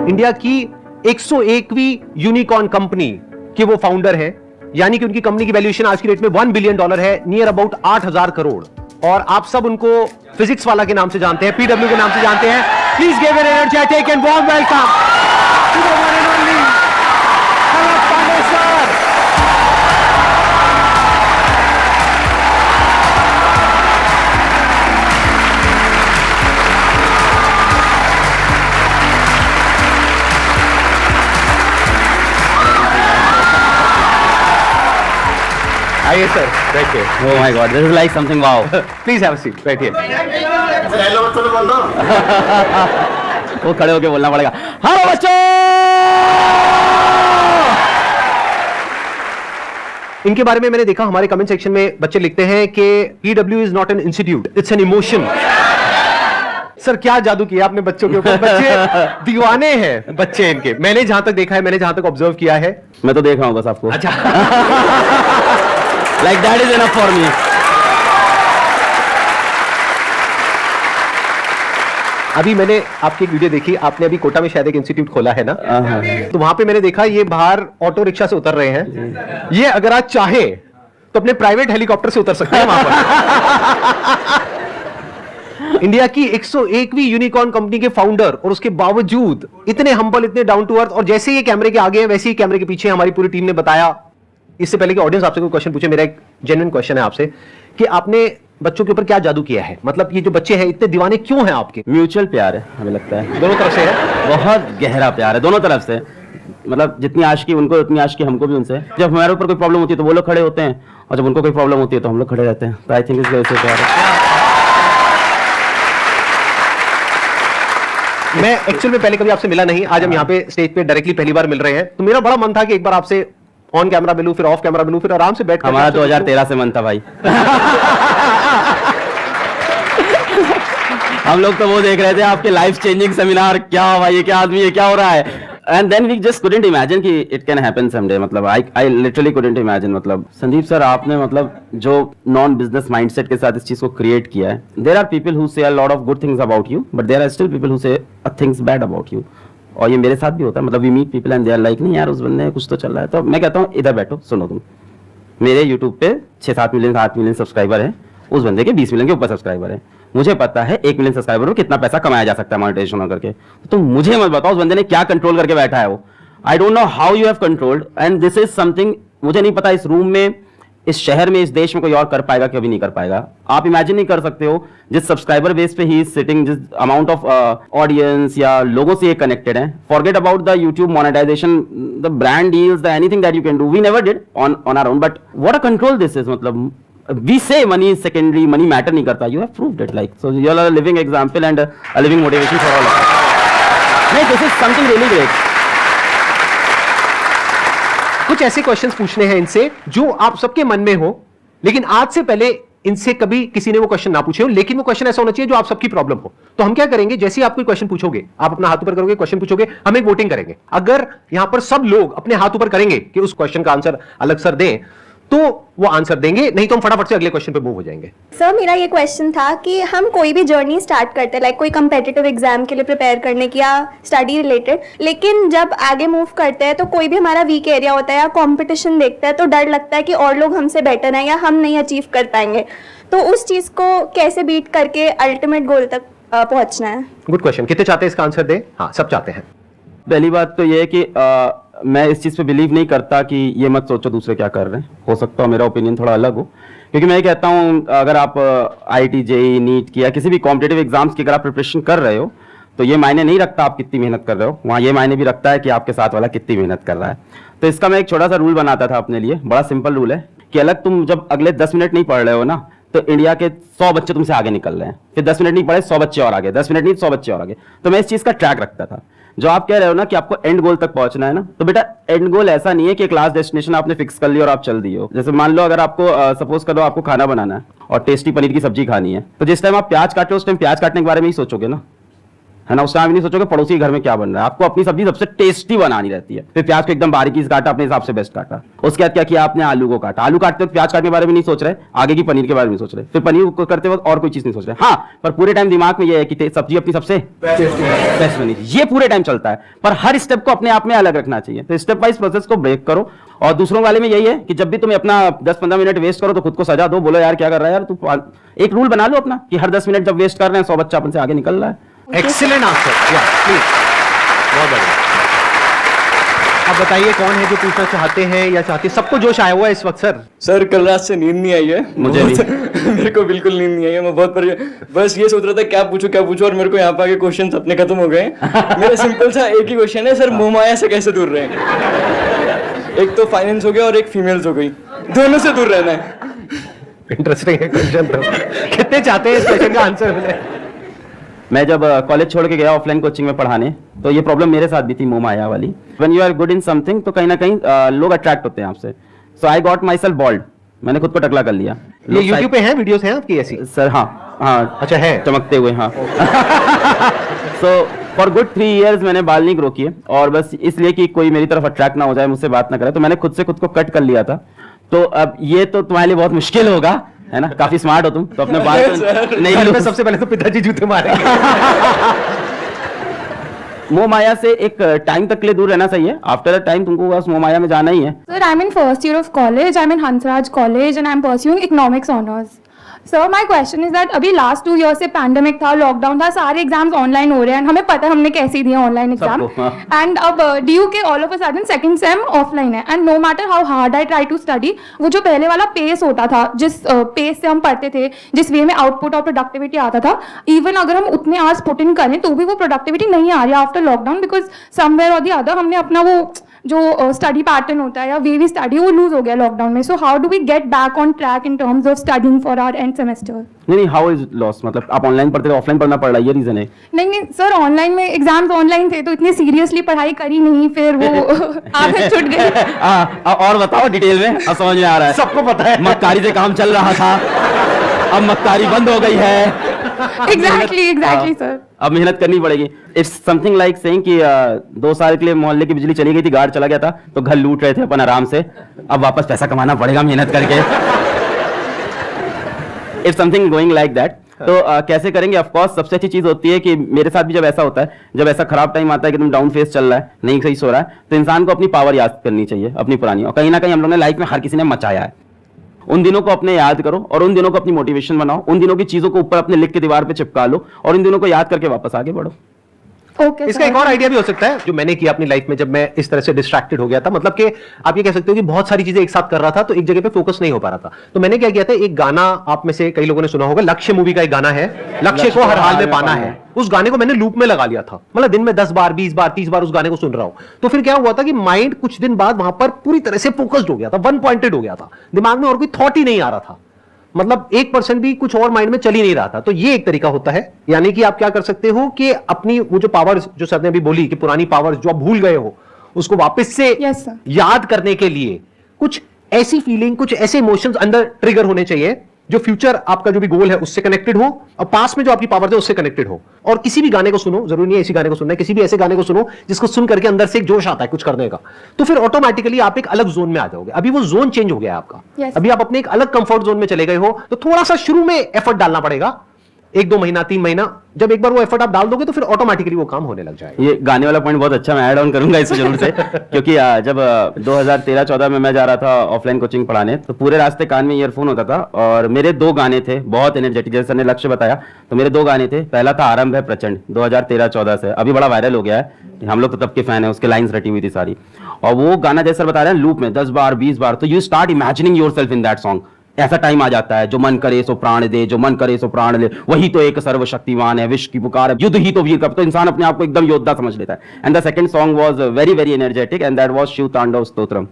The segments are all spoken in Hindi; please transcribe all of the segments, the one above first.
इंडिया की 101वीं यूनिकॉर्न कंपनी के वो फाउंडर है, यानी कि उनकी कंपनी की वैल्यूएशन आज की डेट में $1 बिलियन है, नियर अबाउट 8,000 करोड़। और आप सब उनको फिजिक्स वाला के नाम से जानते हैं, पीडब्ल्यू के नाम से जानते हैं। Please give an energetic and warm welcome to the one and only खलक पांडे सर। आइए सर, बैठिए। Oh my God, this is like something wow. Please have a seat, बैठिए। वो खड़े होके बोलना पड़ेगा। हेलो बच्चों। इनके बारे में मैंने देखा, हमारे कमेंट सेक्शन में बच्चे लिखते हैं कि PW is not an institute, it's an emotion. Sir क्या जादू किया आपने बच्चों के ऊपर, बच्चे दीवाने हैं बच्चे इनके। मैंने जहां तक देखा है, मैंने जहां तक ऑब्जर्व किया है। मैं तो देख रहा हूँ बस आपको। अच्छा। Like that is enough for me. अभी मैंने आपकी एक वीडियो देखी, आपने अभी कोटा में शायद एक इंस्टीट्यूट खोला है ना, तो वहां पे मैंने देखा ये बाहर ऑटो रिक्शा से उतर रहे हैं। ये अगर आज चाहे तो अपने प्राइवेट हेलीकॉप्टर से उतर सकते हैं वहां पर। इंडिया की 101वीं यूनिकॉर्न कंपनी के फाउंडर, और उसके बावजूद इतने हम्बल, इतने डाउन टू अर्थ, और जैसे ये कैमरे के आगे है वैसे ही कैमरे के पीछे हमारी पूरी टीम ने बताया। इससे पहले कि ऑडियंस आपसे कोई क्वेश्चन पूछे, मेरा एक जेन्युइन क्वेश्चन है आपसे कि आपने बच्चों के ऊपर क्या जादू किया है? मतलब ये जो बच्चे हैं इतने दीवाने क्यों हैं आपके? म्यूचुअल प्यार है, हमें लगता है दोनों तरफ से है, बहुत गहरा प्यार है दोनों तरफ से। मतलब जितनी आशिकी उनको उतनी आशिकी हमको भी उनसे। जब हमारे ऊपर कोई प्रॉब्लम होती है तो वो लोग खड़े होते हैं, और जब उनको कोई प्रॉब्लम होती है तो हम लोग खड़े रहते हैं। तो आई थिंक इसलिए उससे प्यार है। मैं एक्चुअल में पहले कभी आपसे मिला नहीं, आज हम यहाँ पे स्टेज पे डायरेक्टली पहली बार मिल रहे हैं, तो मेरा बड़ा मन था कि एक बार आपसे ऑन कैमरा मिलूं, फिर ऑफ कैमरा मिलूं, फिर आराम से बैठ कर। हमारा 2013 से मन था भाई। हम लोग तो वो देख रहे थे आपके लाइफ चेंजिंग सेमिनार, क्या भाई ये क्या आदमी है, क्या हो रहा है। And then we just couldn't imagine कि इट कैन हैपन समडे। मतलब आई लिटरली कुडंट इमेजिन। मतलब संदीप सर, आपने मतलब जो नॉन बिजनेस माइंडसेट के साथ इस चीज को क्रिएट किया है। There are people who say a lot of good things about you, but there are still people who say things bad about you. और ये मेरे साथ भी होता है। मतलब we meet people and they are like, नहीं यार उस बंदे कुछ तो चल रहा है। तो मैं कहता हूँ इधर बैठो, सुनो तुम। मेरे यूट्यूब पे 6-7 मिलियन 8 मिलियन सब्सक्राइबर है, उस बंदे के 20 मिलियन के ऊपर सब्सक्राइबर है। मुझे पता है 1 मिलियन सब्सक्राइबर में कितना पैसा कमाया जा सकता है मोनेटाइजेशन करके। तो मुझे मत बताओ उस बंदे ने क्या कंट्रोल करके बैठा है वो। I don't know how you have controlled, and this is something मुझे नहीं पता इस रूम में, इस शहर में, इस देश में कोई और कर पाएगा, कभी नहीं कर पाएगा। आप इमेजिन नहीं कर सकते हो जिस सब्सक्राइबर बेस पे ही इज सिटिंग, जिस अमाउंट ऑफ ऑडियंस या लोगों से ये कनेक्टेड है। Forget about the YouTube monetization, the brand deals, the anything that you can do, we never did on our own, but what a control this is. मतलब we say money is secondary, money matter नहीं करता, you have proved it, like so you are a living example and a living motivation for all of us. नहीं, this is something really great. कुछ ऐसे क्वेश्चंस पूछने हैं इनसे जो आप सबके मन में हो, लेकिन आज से पहले इनसे कभी किसी ने वो क्वेश्चन ना पूछे हो, लेकिन वो क्वेश्चन ऐसा होना चाहिए जो आप सबकी प्रॉब्लम हो। तो हम क्या करेंगे, जैसे ही आप कोई क्वेश्चन पूछोगे, आप अपना हाथ ऊपर करोगे, क्वेश्चन पूछोगे, हम एक वोटिंग करेंगे। अगर यहां पर सब लोग अपने हाथ ऊपर करेंगे कि उस क्वेश्चन का आंसर अलग सर दें, तो वो आंसर देंगे, नहीं तो हम फटाफट से अगले क्वेश्चन पे मूव हो जाएंगे। सर मेरा ये क्वेश्चन था कि हम कोई भी जर्नी स्टार्ट करते हैं, लाइक कोई कम्पिटिटिव एग्जाम के लिए प्रिपेयर करने की या स्टडी रिलेटेड, लेकिन जब आगे मूव करते हैं तो कोई भी हमारा वीक एरिया होता है या कंपटीशन देखता है तो डर लगता है कि और लोग हमसे बेटर हैं या हम नहीं अचीव कर पाएंगे। तो उस चीज़ को कैसे बीट करके अल्टीमेट गोल तक पहुंचना है? Good question. कितने चाहते हैं इसका आंसर दें? हाँ, सब चाहते हैं। पहली बात तो ये है कि मैं इस चीज़ पे बिलीव नहीं करता कि ये मत सोचो दूसरे क्या कर रहे हैं। हो सकता है मेरा ओपिनियन थोड़ा अलग हो, क्योंकि मैं कहता हूँ अगर आप IIT JEE नीट की या किसी भी कॉम्पिटिटिव एग्जाम्स की अगर आप प्रिपरेशन कर रहे हो तो ये मायने नहीं रखता आप कितनी मेहनत कर रहे हो, वहाँ ये मायने भी रखता है कि आपके साथ वाला कितनी मेहनत कर रहा है। तो इसका मैं एक छोटा सा रूल बनाता था अपने लिए, बड़ा सिंपल रूल है कि अलग तुम जब अगले 10 मिनट नहीं पढ़ रहे हो ना, तो इंडिया के 100 बच्चे तुमसे आगे निकल रहे हैं। फिर 10 मिनट नहीं पढ़े, 100 बच्चे और आगे, 10 मिनट नहीं 100 बच्चे और आगे। तो मैं इस चीज़ का ट्रैक रखता था। जो आप कह रहे हो ना कि आपको एंड गोल तक पहुंचना है ना, तो बेटा एंड गोल ऐसा नहीं है कि एक लास्ट डेस्टिनेशन आपने फिक्स कर ली और आप चल दिए हो। जैसे मान लो अगर आपको सपोज करो आपको खाना बनाना है और टेस्टी पनीर की सब्जी खानी है, तो जिस टाइम आप प्याज काटो उस टाइम प्याज काटने के बारे में ही सोचोगे ना। है ना। उस टाइम नहीं सोचोगे पड़ोसी के घर में क्या बन रहा है, आपको अपनी सब्जी सबसे टेस्टी बनानी रहती है। फिर प्याज को एकदम बारीकी से काटा, अपने हिसाब से बेस्ट काटा। उसके बाद क्या किया आपने, आलू को काटा। आलू काटते वक्त प्याज काटने के बारे में नहीं सोच रहे, आगे की पनीर के बारे में नहीं सोच रहे, फिर पनीर को करते वक्त और कोई चीज नहीं सोच रहे। हाँ, पर पूरे टाइम दिमाग में ये है कि सब्जी अपनी सबसे बेस्ट बनी, ये पूरे टाइम चलता है। पर हर स्टेप को अपने आप में अलग रखना चाहिए। तो स्टेप वाइज प्रोसेस को ब्रेक करो। और दूसरों वाले में यही है कि जब भी तुम अपना 10-15 मिनट वेस्ट करो तो खुद को सजा दो, बोलो यार क्या कर रहा है यार तू। एक रूल बना लो अपना कि हर 10 मिनट जब वेस्ट कर रहे हैं 100 बच्चा अपन से आगे निकल रहा है। एक्सीलेंट आंसर, प्लीज, बहुत बढ़िया। अब बताइए कौन है जो पूछना चाहते हैं या चाहते, सबको जोश आया हुआ है इस वक्त सर? सर कल रात से नींद नहीं आई है मुझे भी। मेरे को बिल्कुल नींद नहीं आई है, मैं बहुत बस ये सोच रहा था क्या पूछूं और मेरे को यहाँ पे आके क्वेश्चन अपने खत्म हो गए। मेरा सिंपल सा एक ही क्वेश्चन है सर, मोहमाया से कैसे दूर रहें? एक तो फाइनेंस हो गया और एक फीमेल्स हो गई, दोनों से दूर रहना है। इंटरेस्टिंग है क्वेश्चन। तो कितने चाहते हैं इस क्वेश्चन का आंसर मिले? मैं जब कॉलेज छोड़ के गया ऑफलाइन कोचिंग में पढ़ाने, तो ये प्रॉब्लम मेरे साथ भी थी, मोह माया वाली। When you are good in something तो कहीं ना कहीं लोग अट्रैक्ट होते हैं आपसे। So I got myself bold, मैंने खुद को टकला कर लिया। ये YouTube पे है, वीडियोस हैं आपकी ऐसी? सर हाँ, अच्छा है, चमकते हुए। हाँ। सो फॉर गुड 3 years मैंने बाल नहीं ग्रो किए, और बस इसलिए कि कोई मेरी तरफ अट्रैक्ट ना हो जाए, मुझसे बात ना करे, तो मैंने खुद से खुद को कट कर लिया था। तो अब ये तो तुम्हारे लिए बहुत मुश्किल होगा, है ना, काफी स्मार्ट हो तुम, तो अपने बाल तो नहीं लो। सबसे पहले तो पिताजी जूते मारेंगे। मोह माया से एक टाइम तक के लिए दूर रहना सही है। आफ्टर अ टाइम तुमको बस मोह माया में जाना ही है। Sir, I'm in first year of college. I'm in Hansraj College and I'm pursuing economics honors. Sir, my question is that अभी last 2 years से पैंडेमिक था, लॉकडाउन था, सारे एग्जाम्स ऑनलाइन हो रहे हैं, हमें पता है हमने कैसे दिए ऑनलाइन एग्जाम। एंड अब DU के all of a sudden second sem offline है, and no matter how hard I try to study, वो जो पहले वाला पेस होता था, जिस पेस से हम पढ़ते थे, जिस वे में आउटपुट और प्रोडक्टिविटी आता था, इवन अगर हम उतने आवर्स पुट इन करें तो भी वो प्रोडक्टिविटी नहीं आ रही after lockdown, because somewhere or the other हमने अपना वो जो स्टडी पैटर्न होता है या वे वी स्टडी वो लूज हो गया लॉकडाउन में। So how do we get back on track in terms of studying for our end semester? नहीं, हाउ इज लॉस, मतलब आप ऑनलाइन पढ़ते थे, ऑफलाइन पढ़ना पड़ रहा है, ये रीजन है? नहीं सर, ऑनलाइन में एग्जाम्स ऑनलाइन थे तो इतनी सीरियसली पढ़ाई करी नहीं, फिर वो आदत छूट गई। और बताओ डिटेल में, अब समझ में आ रहा है। सबको पता है मक्कारी से काम चल रहा था, अब मक्कारी बंद हो गई है। एग्जैक्टली सर, अब मेहनत करनी पड़ेगी। इट्स समथिंग लाइक सेइंग कि 2 साल के लिए मोहल्ले की बिजली चली गई थी, गार्ड चला गया था, तो घर लूट रहे थे अपन आराम से, अब वापस पैसा कमाना पड़ेगा मेहनत करके। It's something going like that. तो कैसे करेंगे? ऑफ कोर्स सबसे अच्छी चीज होती है कि मेरे साथ भी जब ऐसा होता है, जब ऐसा खराब टाइम आता है कि तुम डाउन फेस चल रहा है, नहीं सही सो रहा है, तो इंसान को अपनी पावर याद करनी चाहिए, अपनी पुरानी। और कहीं ना कहीं हम लोगों ने लाइफ में हर किसी ने मचाया है, उन दिनों को अपने याद करो और उन दिनों को अपनी मोटिवेशन बनाओ, उन दिनों की चीजों को ऊपर अपने लिख के दीवार पे चिपका लो और इन दिनों को याद करके वापस आगे बढ़ो। इसका एक और आइडिया भी हो सकता है जो मैंने किया अपनी लाइफ में, जब मैं इस तरह से डिस्ट्रैक्टेड हो गया था, मतलब कि आप ये कह सकते हो कि बहुत सारी चीजें एक साथ कर रहा था तो एक जगह पे फोकस नहीं हो पा रहा था। तो मैंने क्या किया था, एक गाना आप में से कई लोगों ने सुना होगा, लक्ष्य मूवी का एक गाना है, लक्ष्य को हर हाल में पाना है। उस गाने को मैंने लूप में लगा लिया था, मतलब दिन में 10 बार 20 बार 30 बार उस गाने को सुन रहा हूं। तो फिर क्या हुआ था कि माइंड कुछ दिन बाद वहां पर पूरी तरह से फोकस्ड हो गया था, वन पॉइंटेड हो गया था, दिमाग में और कोई थॉट ही नहीं आ रहा था, मतलब 1% भी कुछ और माइंड में चल ही नहीं रहा था। तो ये एक तरीका होता है, यानी कि आप क्या कर सकते हो कि अपनी वो जो पावर्स जो सर ने अभी बोली कि पुरानी पावर्स जो आप भूल गए हो उसको वापस से याद करने के लिए कुछ ऐसी फीलिंग, कुछ ऐसे इमोशंस अंदर ट्रिगर होने चाहिए जो फ्यूचर आपका जो भी गोल है उससे कनेक्टेड हो और पास्ट में जो आपकी पावर है उससे कनेक्टेड हो। और किसी भी गाने को सुनो, जरूरी नहीं है इसी गाने को सुनना है, किसी भी ऐसे गाने को सुनो जिसको सुन करके अंदर से एक जोश आता है कुछ करने का, तो फिर ऑटोमेटिकली आप एक अलग जोन में आ जाओगे। अभी वो जोन चेंज हो गया है आपका, अभी आप अपने एक अलग कंफर्ट जोन में चले गए हो, तो थोड़ा सा शुरू में एफर्ट डालना पड़ेगा, 1-2 महीना 3 महीना, जब एक बार वो एफर्ट आप डाल दोगे तो फिर ऑटोमेटिकली वो काम होने लग जाएगा। ये गाने वाला पॉइंट बहुत अच्छा, मैं ऐड ऑन करूंगा इससे जरूर से क्योंकि जब 2013-14 में मैं जा रहा था ऑफलाइन कोचिंग पढ़ाने, तो पूरे रास्ते कान में ईयरफोन होता था और मेरे 2 गाने थे बहुत एनर्जेटिक, जैसे ने लक्ष्य बताया, तो मेरे 2 गाने थे। पहला था आरंभ है प्रचंड, 2013-14 से, अभी बड़ा वायरल हो गया है, हम लोग तो तब के फैन है, उसके लाइन्स रटी हुई थी सारी। और वो गाना जैसे बता रहे हैं लूप में 10 बार 20 बार, तो you start imagining yourself in that song. ऐसा टाइम आ जाता है, जो मन करे सो प्राण दे, जो मन करे सो प्राण ले, वही तो एक सर्वशक्तिमान है, विश्व की पुकार है, युद्ध ही तो वीर का, तो इंसान अपने आप को एकदम योद्धा समझ लेता है। And the second song was very very energetic and that was Shiv Tandav Stotram,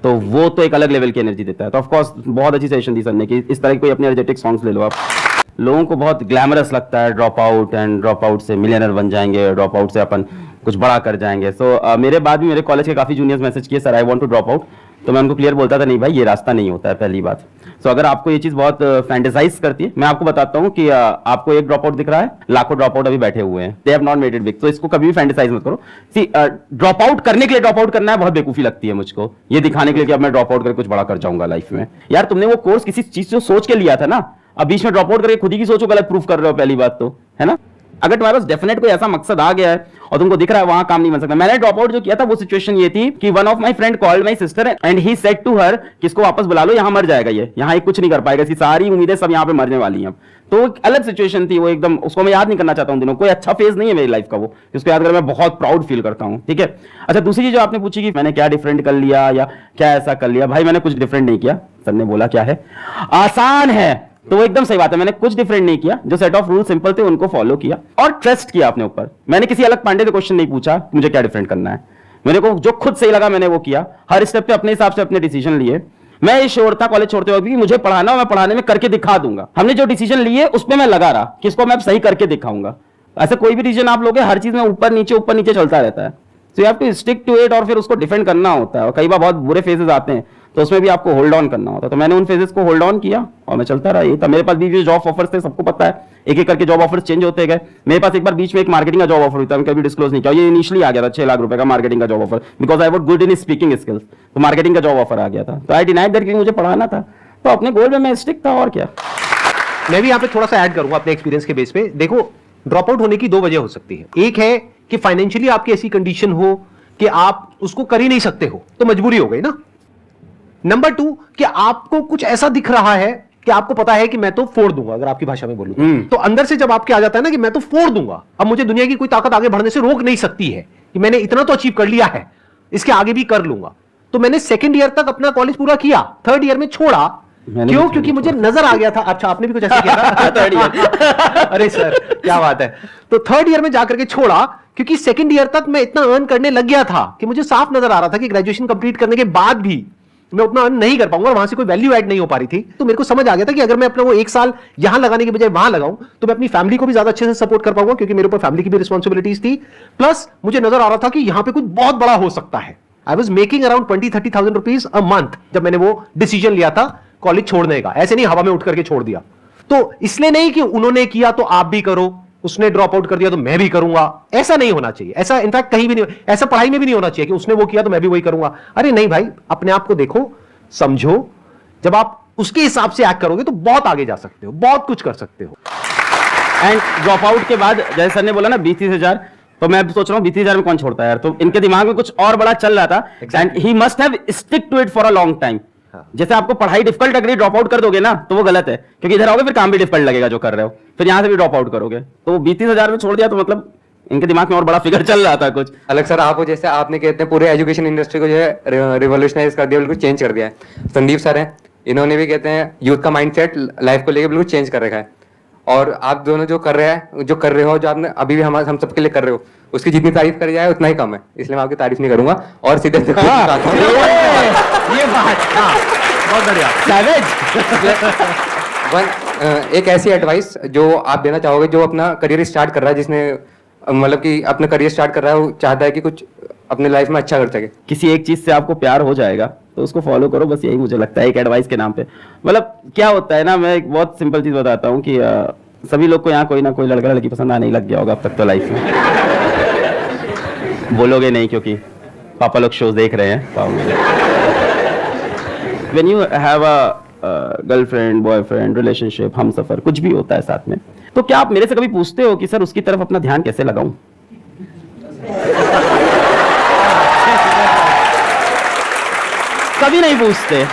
तो वो तो एक अलग लेवल की एनर्जी देता है। तो ऑफ कोर्स बहुत अच्छी सजेशन दी सर ने कि इस तरह की कोई अपने एनर्जेटिक सॉन्ग्स ले लो आप। लोगों को बहुत ग्लैमरस लगता है drop out, and drop out से मिलियनर बन जाएंगे, ड्रॉप आउट से अपन कुछ बड़ा कर जाएंगे। सो मेरे बाद भी मेरे कॉलेज के काफी जूनियर्स मैसेज किए, sir I want to drop out, तो मैं उनको क्लियर बोलता था नहीं भाई ये रास्ता नहीं होता है, पहली बात। सो अगर आपको ये चीज बहुत फैंटेसाइज करती है, मैं आपको बताता हूँ कि आपको एक ड्रॉप आउट दिख रहा है, लाखों ड्रॉप आउट अभी बैठे हुए हैं, they have not made it big, तो इसको कभी भी फैंटेसाइज मत करो। सी ड्रॉप आउट करने के लिए ड्रॉप आउट करना है बहुत बेवकूफी लगती है मुझको, ये दिखाने के लिए कि अब मैं ड्रॉप आउट करके कुछ बड़ा कर जाऊंगा लाइफ में। यार तुमने वो कोर्स किसी चीज से सोच के लिया था ना, अब बीच में ड्रॉप आउट करके खुद ही की सोचो गलत प्रूफ कर रहे हो, पहली बात तो, है ना। अगर तुम्हारे पास डेफिनेट कोई ऐसा मकसद आ गया है और तुमको दिख रहा है वहां काम नहीं बन सकता। मैंने ड्रॉप आउट जो किया था वो सिचुएशन ये थी कि one of my friend called my sister and he said to her कि इसको वापस बुला लो, यहां मर जाएगा ये, यहां कुछ नहीं कर पाएगा, इसकी सारी उम्मीदें सब यहां पे मरने वाली हैं। तो एक अलग सिचुएशन थी वो, एकदम उसको मैं याद नहीं करना चाहता हूं दिनों, कोई अच्छा फेज नहीं है मेरी लाइफ का वो, उसको याद कर मैं बहुत प्राउड फील करता हूं। ठीक है, अच्छा दूसरी चीज जो आपने पूछी कि मैंने क्या डिफरेंट कर लिया या क्या ऐसा कर लिया, भाई मैंने कुछ डिफरेंट नहीं किया। सर ने बोला क्या है आसान है, तो वो एकदम सही बात है, मैंने कुछ डिफरेंट नहीं किया, जो सेट ऑफ रूल सिंपल थे उनको फॉलो किया और ट्रस्ट किया अपने ऊपर। मैंने किसी अलग पांडे से क्वेश्चन नहीं पूछा मुझे क्या डिफरेंट करना है, मेरे को जो खुद सही लगा मैंने वो किया, हर स्टेप पे अपने हिसाब से अपने डिसीजन लिए। मैं ये श्योर था कॉलेज छोड़ते वक्त कि मुझे पढ़ाना और मैं पढ़ाने में करके दिखा दूंगा। हमने जो डिसीजन लिए उस पर मैं लगा रहा कि इसको मैं सही करके दिखाऊंगा। ऐसे कोई भी डिसीजन आप लोगे हर चीज में ऊपर नीचे चलता रहता है, so you have to stick to it और फिर उसको डिफेंड करना होता है। और कई बार बहुत बुरे फेजेस आते हैं तो उसमें भी आपको होल्ड ऑन करना होता है, तो मैंने उन फेजेस को होल्ड ऑन किया और मैं चलता रहा। ये था मेरे पास भी जॉब ऑफर्स थे, सबको पता है, एक एक करके जॉब ऑफर्स चेंज होते गए। मेरे पास एक बार बीच में एक मार्केटिंग का जॉब ऑफर हुआ था, मैं कभी डिस्क्लोज नहीं किया, ये इनिशियली आ गया था 6 लाख रुपए का मार्केटिंग का job offer, because I was good in speaking skills, तो मार्केटिंग का जॉब ऑफर आ गया था। तो आई डिनाइड दैट क्योंकि मुझे पढ़ाना था, तो अपने गोल में मैं स्टिक था और क्या। मैं भी यहाँ पे थोड़ा सा ऐड करूंगा अपने एक्सपीरियंस के बेस पे। देखो ड्रॉप आउट होने की 2 वजह हो सकती है, एक है कि फाइनेंशियली आपकी ऐसी कंडीशन हो कि आप उसको कर ही नहीं सकते हो, तो मजबूरी हो गई ना। नंबर 2 कि आपको कुछ ऐसा दिख रहा है कि आपको पता है कि मैं तो फोड़ दूंगा, अगर आपकी भाषा में बोलूं तो अंदर से जब आपके आ जाता है ना कि मैं तो फोड़ दूंगा, अब मुझे दुनिया की कोई ताकत आगे बढ़ने से रोक नहीं सकती है, कि मैंने इतना तो अचीव कर लिया है, इसके आगे भी कर लूंगा। तो मैंने 2nd ईयर तक अपना कॉलेज पूरा किया, 3rd ईयर में छोड़ा। क्यों? क्योंकि मुझे नजर आ गया था। अच्छा आपने भी कुछ ऐसा किया था? 3rd ईयर अरे सर क्या बात है। तो 3rd ईयर में जाकर के छोड़ा क्योंकि 2nd ईयर तक मैं इतना अर्न करने लग गया था कि मुझे साफ नजर आ रहा था कि ग्रेजुएशन कंप्लीट करने के बाद भी मैं उतना अर्न नहीं कर पाऊंगा, वहां से कोई वैल्यू ऐड नहीं हो पा रही थी। तो मेरे को समझ आ गया था कि अगर मैं अपना वो 1 साल यहां लगाने के बजाय वहां लगाऊं तो मैं अपनी फैमिली को भी ज्यादा अच्छे से सपोर्ट कर पाऊंगा, क्योंकि मेरे ऊपर फैमिली की भी रिस्पॉन्सिबिलिटीज थी। प्लस मुझे नजर आ रहा था कि यहां पे कुछ बहुत बड़ा हो सकता है। I was making around 20-30,000 rupees a month जब मैंने वो डिसीजन लिया था कॉलेज छोड़ने का। ऐसे नहीं हवा में उठ करके छोड़ दिया, तो इसलिए नहीं कि उन्होंने किया तो आप भी करो, उसने ड्रॉप आउट कर दिया तो मैं भी करूंगा, ऐसा नहीं होना चाहिए। ऐसा इनफैक्ट कहीं भी नहीं, ऐसा पढ़ाई में भी नहीं होना चाहिए कि उसने वो किया तो मैं भी वही करूंगा। अरे नहीं भाई, अपने आप को देखो, समझो, जब आप उसके हिसाब से एक्ट करोगे तो बहुत आगे जा सकते हो, बहुत कुछ कर सकते हो। एंड ड्रॉप आउट के बाद जैसे सर ने बोला ना 20-30 हजार, तो मैं सोच रहा हूँ 20-30 हजार में कौन छोड़ता है यार, तो इनके दिमाग में कुछ और बड़ा चल रहा था and he must have stick to it for a long time. जैसे आपको पढ़ाई डिफिकल्ट लग रही, ड्रॉप आउट कर दोगे ना तो वो गलत है, क्योंकि इधर आओगे फिर काम भी डिफिकल्ट लगेगा जो कर रहे हो, फिर यहां से भी ड्रॉप आउट करोगे। तो 20-30 हजार में छोड़ दिया तो मतलब इनके दिमाग में और बड़ा फिगर चल रहा था कुछ अलग। सर आप जैसे आपने कहते हैं पूरे एजुकेशन इंडस्ट्री को जो है रिवोल्यूशनाइज कर दिया, बिल्कुल चेंज कर दिया है। संदीप सर हैं, इन्होंने भी कहते हैं यूथ का माइंडसेट लाइफ को लेकर बिल्कुल चेंज कर रखा है। और आप दोनों जो कर रहे हो, जो आपने अभी भी हम सबके लिए कर रहे हो, उसकी जितनी तारीफ करी जाए उतना ही कम है, इसलिए मैं आपकी तारीफ नहीं करूंगा। और सीधे ये बात बहुत बढ़िया। एक ऐसी एडवाइस जो आप देना चाहोगे जो अपना करियर स्टार्ट कर रहा है, जिसने मतलब कि अपना करियर स्टार्ट कर रहा है, वो चाहता है कि कुछ अपने लाइफ में अच्छा कर सके। किसी एक चीज से आपको प्यार हो जाएगा तो उसको फॉलो करो, बस यही मुझे लगता है एक एडवाइस के नाम पे। मतलब क्या होता है ना, मैं एक बहुत सिंपल चीज बताता हूँ कि सभी लोग को यहाँ कोई ना कोई लड़का लड़की पसंद आने ही लग गया होगा अब तक तो लाइफ में। बोलोगे नहीं क्योंकि पापा लोग शोज देख रहे हैं। When you have a girlfriend, boyfriend, relationship, Humsafar, कुछ भी होता है साथ में, तो क्या आप मेरे से कभी पूछते हो कि सर उसकी तरफ अपना ध्यान कैसे लगाऊं? कभी नहीं पूछते,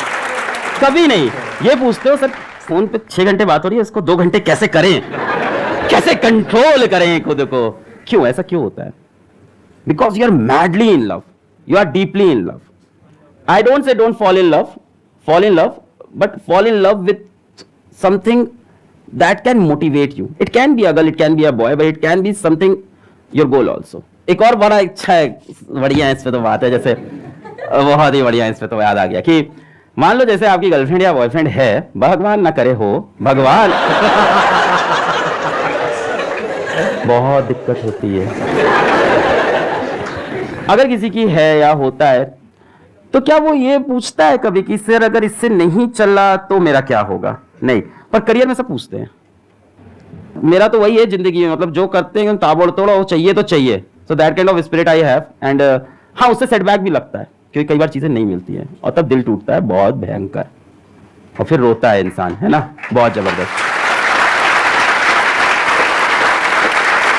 कभी नहीं। ये पूछते हो सर फोन पे 6 घंटे बात हो रही है, इसको 2 घंटे कैसे करें, कैसे कंट्रोल करें खुद को। क्यों ऐसा क्यों होता है? Because you are madly in love, you are deeply in love. I don't say don't fall in love, fall in love, but fall in love with something that can motivate you. It can be a girl, it can be a boy, but it can be something your goal also. एक और बड़ा अच्छा है, बढ़िया है इस पे तो बात है, जैसे बहुत ही बढ़िया है इस पे तो याद आ गया कि मान लो जैसे आपकी गर्लफ्रेंड या बॉयफ्रेंड है, भगवान ना करे हो, भगवान बहुत दिक्कत होती है अगर किसी की है या होता है, तो क्या वो ये पूछता है कभी कि सर अगर इससे नहीं चला तो मेरा क्या होगा? नहीं, पर करियर में सब पूछते हैं। मेरा तो वही है जिंदगी में, मतलब जो करते हैं ताबड़तोड़ वो चाहिए तो चाहिए। So that kind of spirit I have. And हाँ, उससे सेटबैक भी लगता है क्योंकि कई बार चीजें नहीं मिलती है और तब दिल टूटता है बहुत भयंकर, और फिर रोता है इंसान, है ना, बहुत जबरदस्त।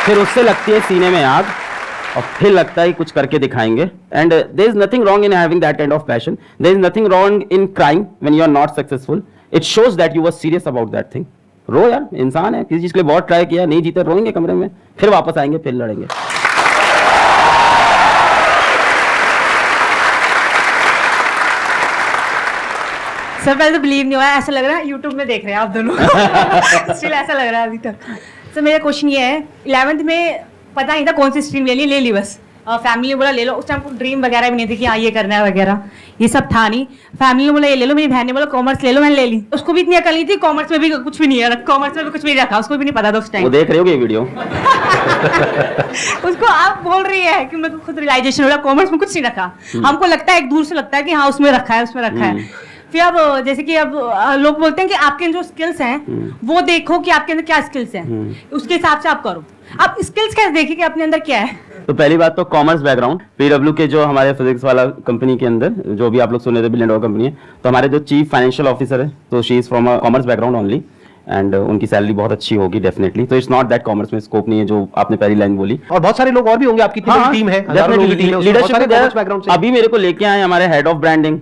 फिर उससे लगती है सीने में आग और फिर लगता है कुछ करके दिखाएंगे। And there is nothing wrong in having that kind of passion, there is nothing wrong in crying when you are not successful. It shows that you were serious about that thing. रो यार, इंसान है, किसी चीज के लिए बहुत ट्राई किया, नहीं जीते, रोएंगे कमरे में, फिर वापस आएंगे, फिर लड़ेंगे। सर पहले तो बिलीव नहीं हुआ, ऐसा लग रहा है यूट्यूब में देख रहे हैं आप दोनों। स्टिल ऐसा लग रहा है अभी तक। सर मेरा क्वेश्चन ये है, 11th में पता नहीं था कौन सी स्ट्रीम ले ली बस। फैमिली ने बोला ले लो, उस टाइम ड्रीम वगैरह भी नहीं थी कि हाँ ये करना है वगैरह, ये सब था नहीं। फैमिली ने बोला ये ले लो, मेरी बहन ने बोला कॉमर्स ले लो, मैंने ले ली। उसको भी इतनी अकल नहीं थी, कॉमर्स में भी कुछ भी नहीं है, कॉमर्स में भी कुछ भी नहीं रखा, उसको भी नहीं पता था उस टाइम। वो देख रहे हो ये वीडियो? उसको आप बोल रही है कि मेरे को खुद रियलाइजेशन हो रहा, कॉमर्स में कुछ नहीं रखा। हमको लगता है एक दूर से लगता है कि हाँ उसमें रखा है, उसमें रखा है। फिर अब जैसे कि अब लोग बोलते हैं कि आपके जो स्किल्स हैं वो देखो कि आपके अंदर क्या स्किल्स हैं, उसके हिसाब से आप करो। आप स्किल्स कैसे देखिए कि अपने अंदर क्या है? तो पहली बात तो कॉमर्स बैकग्राउंड, पीडब्ल्यू के जो हमारे फिजिक्स वाला कंपनी के अंदर जो भी आप लोग सुने थे $1 बिलियन कंपनी है, तो हमारे जो चीफ फाइनेंशियल ऑफिसर है तो she is from a commerce background only, and उनकी सैलरी बहुत अच्छी होगी डेफिनेटली। तो इट्स नॉट दैट कॉमर्स में स्कोप नहीं है जो आपने पहली लाइन बोली। और बहुत सारे लोग और भी होंगे, आपकी टीम है, लीडरशिप अभी मेरे को लेके आए हमारे head of branding,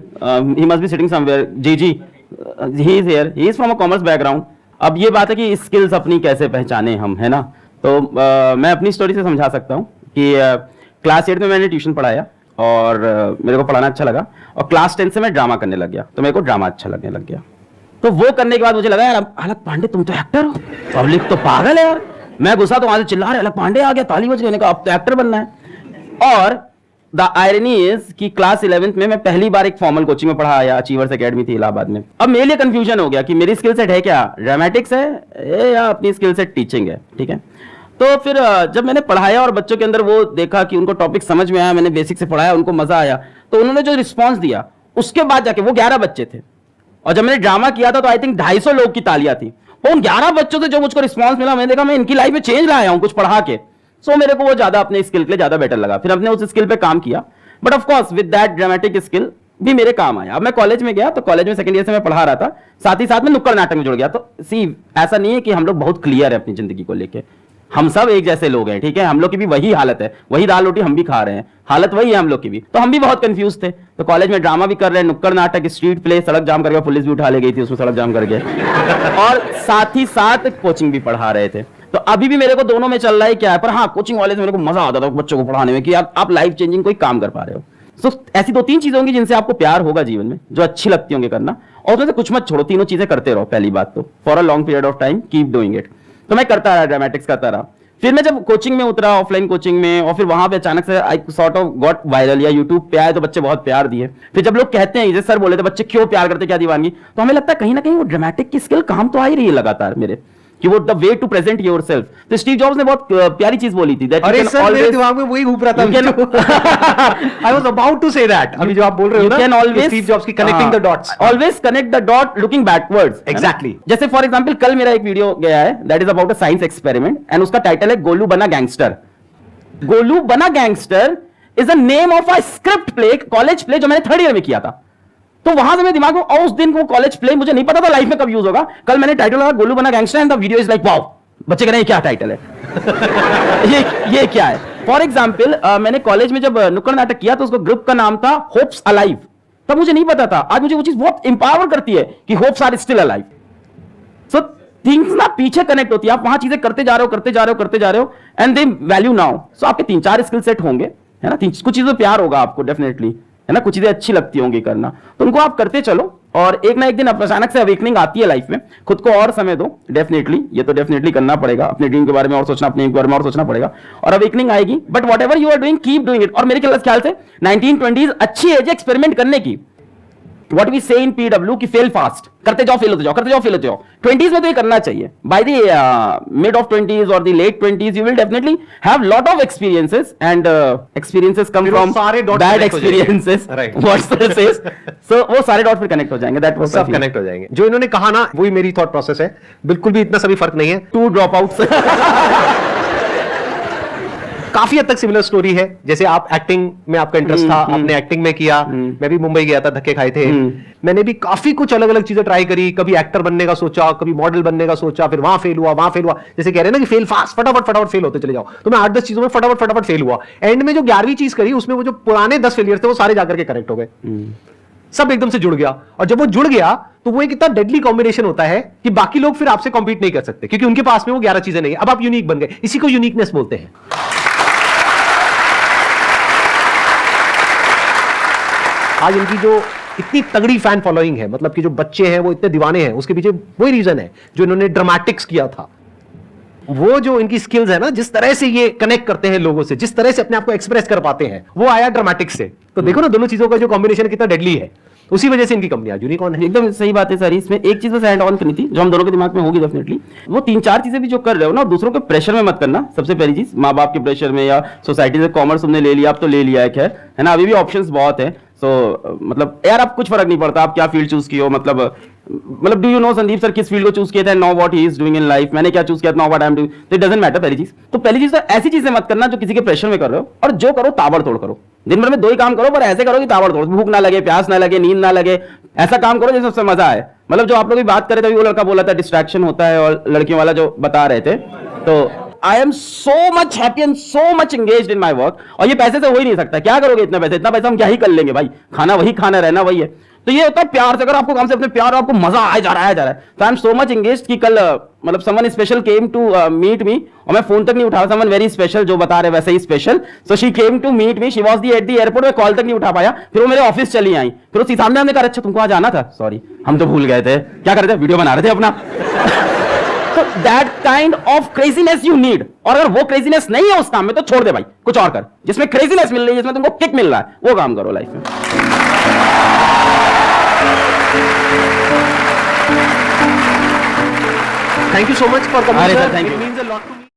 he must be sitting somewhere, ji he is here, he is from a commerce background. अब ये बात है कि स्किल्स अपनी कैसे पहचाने हम, है ना। तो मैं अपनी स्टोरी से समझा सकता हूँ कि क्लास 8 में मैंने ट्यूशन पढ़ाया और मेरे को पढ़ाना अच्छा लगा, और क्लास 10 से मैं ड्रामा करने लग गया, तो मेरे को ड्रामा अच्छा लगने लग गया। तो वो करने के बाद मुझे लगा यार अलग पांडे तुम तो एक्टर हो, पब्लिक तो पागल है यार। मैं घुसा तो वहां से चिल्ला रहे अलग पांडे आ गया, ताली बज गई, अब तो एक्टर बनना है। और द आयरनी इज कि क्लास 11th में मैं पहली बार एक फॉर्मल कोचिंग में पढ़ा आया, अचीवर्स एकेडमी थी इलाहाबाद में। अब मेरे लिए कंफ्यूजन हो गया कि मेरी स्किल सेट है क्या, ड्रामेटिक्स है या अपनी स्किल सेट टीचिंग है, ठीक है। तो फिर जब मैंने पढ़ाया और बच्चों के अंदर वो देखा कि उनको टॉपिक समझ में आया, मैंने बेसिक से पढ़ाया, उनको मजा आया, तो उन्होंने जो रिस्पॉन्स दिया उसके बाद जाके वो 11 बच्चे थे, और जब मैंने ड्रामा किया था तो आई थिंक 250 लोग की तालियां थी। उन 11 बच्चों से जो मुझको रिस्पॉन्स मिला, मैंने देखा मैं इनकी लाइफ में चेंज लाया हूं कुछ पढ़ा के। सो मेरे को वो ज्यादा अपने स्किल के लिए ज्यादा बेटर लगा, फिर हमने उस स्किल पे काम किया। But of course with that dramatic skill भी मेरे काम आया। अब मैं कॉलेज में गया तो कॉलेज में सेकंड ईयर से मैं पढ़ा रहा था, साथ ही साथ में नुक्कड़ नाटक में जुड़ गया। तो सी ऐसा नहीं है कि हम लोग बहुत क्लियर है अपनी जिंदगी को लेके, हम सब एक जैसे लोग हैं, ठीक है। हम लोग की भी वही हालत है, वही दाल रोटी हम भी खा रहे हैं, हालत वही है हम लोग की भी। तो हम भी बहुत कंफ्यूज थे, तो कॉलेज में ड्रामा भी कर रहे हैं, नुक्कड़ नाटक, स्ट्रीट प्ले, सड़क जाम करके पुलिस भी उठा ले गई थी उसमें, सड़क जाम करके और साथ ही साथ कोचिंग भी पढ़ा रहे थे। तो अभी भी मेरे को दोनों में चल रहा है क्या है, पर हाँ कोचिंग वाले से मेरे को मजा आता था बच्चों को पढ़ाने में कि आप लाइफ चेंजिंग कोई काम कर पा रहे हो। तो ऐसी 2-3 चीजें होंगी जिनसे आपको प्यार होगा जीवन में, जो अच्छी लगती होंगी करना, और उसमें से कुछ मत छोड़ो, तीनों चीजें करते रहो। पहली बात तो for a long period of time keep doing it. तो मैं करता रहा, ड्रामेटिक्स करता रहा। फिर मैं जब कोचिंग में उतरा, ऑफलाइन कोचिंग में, और फिर वहां पे अचानक से I sort of got viral, या यूट्यूब पे आए तो बच्चे बहुत प्यार दिए। फिर जब लोग कहते हैं, जैसे सर बोले थे बच्चे क्यों प्यार करते, क्या दीवानगी, तो हमें लगता है कहीं ना कहीं वो ड्रामेटिक की स्किल काम तो आ ही रही है लगातार मेरे, कि वो the way to present yourself. तो स्टीव जॉब्स ने बहुत प्यारी चीज बोली थी, दैट अरे सर मेरे दिमाग में वही घूम रहा था, I was about to say that. अभी जो आप बोल रहे हो ना, कैन ऑलवेज स्टीव जॉब्स की connecting the dots, always connect the dot looking backwards. Exactly. जैसे फॉर एग्जांपल कल मेरा एक वीडियो गया है, that is about a science experiment, and उसका टाइटल है गोलू बना गैंगस्टर। गोलू बना gangster is a name of a script play, college play, जो मैंने 3rd ईयर में किया था। तो वहां से मेरे दिमाग में, और उस दिन वो कॉलेज प्ले मुझे नहीं पता था लाइफ में कब यूज होगा। कल मैंने टाइटल लगा गोलू बना gangster, and the video is like wow, बच्चे कह रहे हैं क्या टाइटल है। ये क्या है। फॉर एग्जाम्पल मैंने कॉलेज में जब नुक्कड़ नाटक किया तो उसको ग्रुप का नाम था होप्स अलाइव। तब मुझे नहीं पता था, आज मुझे वो चीज बहुत इंपावर करती है कि hopes are still alive. So things ना पीछे कनेक्ट होती है, आप वहां चीजें करते जा रहे हो एंड दे वैल्यू नाउ। सो आपके 3-4 स्किल सेट होंगे, है ना, कुछ चीजों प्यार होगा आपको डेफिनेटली, है ना, कुछ चीजें अच्छी लगती होंगी करना, तो उनको आप करते चलो, और एक ना एक दिन अचानक से अवेकनिंग आती है लाइफ में। खुद को और समय दो, डेफिनेटली, ये तो डेफिनेटली करना पड़ेगा, अपने ड्रीम के बारे में और सोचना, अपने के बारे में और सोचना पड़ेगा, और अवेकनिंग आएगी। But whatever you are doing keep doing it. और मेरे ख्याल से 1920s अच्छी एज एक्सपेरिमेंट करने की, व्हाट वी से इन पीडब्ल्यू कि फेल फास्ट, करते जाओ फेल होते जाओ, करते जाओ फेल होते जाओ। 20s में तो ये करना चाहिए। By the mid of 20s और the late 20s you will definitely have lot of experiences and experiences come फिर वो फ्रॉम सारे dots बैड connect हो जाएंगे। Experiences, Right. व्हाट्स सेज, सो वो सारे डॉट फिर कनेक्ट हो जाएंगे। दैट वाज सब कनेक्ट हो जाएंगे। जो इन्होंने कहा ना वही मेरी थॉट प्रोसेस है, बिल्कुल भी इतना सभी फर्क नहीं है। 2 ड्रॉप आउट्स। काफी हद तक सिमिलर स्टोरी है। जैसे आप एक्टिंग में आपका इंटरेस्ट था, आपने एक्टिंग में किया, मैं भी मुंबई गया था, धक्के खाए थे। मैंने भी काफी कुछ अलग अलग चीजें ट्राई करी, कभी एक्टर बनने का सोचा, कभी मॉडल बनने का सोचा, फिर वहां फेल हुआ, वहां फेल हुआ। जैसे कह रहे हैं ना कि फेल फास्ट, फटाफट फटाफट फेल होते चले जाओ, तो मैं 8-10 चीजों में फटाफट फटाफट फेल हुआ। एंड में जो 11वीं चीज करी उसमें वो जो पुराने 10 फेलियर थे वो सारे जाकर के करेक्ट हो गए, सब एकदम से जुड़ गया। और जब वो जुड़ गया तो वो एक इतना डेडली कॉम्बिनेशन होता है कि बाकी लोग फिर आपसे कॉम्पीट नहीं कर सकते, क्योंकि उनके पास में वो 11 चीजें नहीं है। अब आप यूनिक बन गए, इसी को यूनिकनेस बोलते हैं। आज इनकी जो इतनी तगड़ी फैन फॉलोइंग है, मतलब कि जो बच्चे हैं वो इतने दीवाने हैं, उसके पीछे वही रीजन है जो इन्होंने ड्रामेटिक्स किया था। वो जो इनकी स्किल्स है ना, जिस तरह से ये कनेक्ट करते हैं लोगों से, जिस तरह से अपने आप को एक्सप्रेस कर पाते हैं, वो आया ड्रामेटिक्स से। तो देखो ना दोनों चीजों का जो कॉम्बिनेशन कितना डेडली है, उसी वजह से इनकी कंपनी आज यूनिकॉर्न है। एकदम सही बात है सर। इसमें एक चीज बस ऐड ऑन करनी थी जो हम दोनों के दिमाग में होगी डेफिनेटली, वो 3-4 चीजें भी जो कर रहे हो ना, दूसरों के प्रेशर में मत करना। सबसे पहली चीज, माँ बाप के प्रेशर में या सोसाइटी से कॉमर्स तुमने ले लिया, अब तो ले लिया है ना, अभी भी ऑप्शंस बहुत है। सो मतलब यार अब कुछ फर्क नहीं पड़ता आप क्या फील्ड चूज की हो। मतलब do you know Sandeep sir किस फील्ड को चूज किया था, know what he is doing in life, मैंने क्या चूज किया था, know what I am doing, it doesn't matter. पहली चीज तो ऐसी चीजें मत करना जो किसी के प्रेशर में कर रहे हो, और जो करो ताबड़तोड़ करो। दिन भर में 2 ही काम करो, पर ऐसे करो कि ताबड़तोड़, भूख ना लगे, प्यास ना लगे, नींद ना लगे, ऐसा काम करो जिसमें सबसे मजा आए। मतलब जो आप लोग भी बात कर रहे थे, वो लड़का बोला था डिस्ट्रैक्शन होता है, और लड़कियों वाला जो बता रहे थे, तो I am so much happy and so much engaged in my work. और ये पैसे से हो ही नहीं सकता। क्या करोगे इतना पैसा हम क्या ही कर लेंगे भाई, खाना वही खाना, रहना वही है। तो ये होता है प्यार से, अगर आपको काम से अपने प्यार, आपको मजा आ जा रहा है। तो I am so much engaged कि कल मतलब someone special came to meet me, और मैं फोन तक नहीं उठा, समवन वेरी स्पेशल, जो बता रहे वैसे ही special. So she came to meet me, she was at the airport, मैं कॉल तक नहीं उठा पाया, फिर वो मेरे ऑफिस चली आई, फिर उसी सामने हमने कहा अच्छा तुमको आज आना था, सॉरी हम तो भूल गए थे, क्या कर रहे थे, वीडियो बना रहे थे अपना। तो that kind of craziness you need. और अगर वो क्रेजीनेस नहीं है उस काम में तो छोड़ दे भाई, कुछ और कर जिसमें क्रेजीनेस मिल रही है, जिसमें तुमको किक मिल रहा है, वो काम करो लाइफ में। Thank you so much for coming, अरे sir, thank it you. Means a lot to me.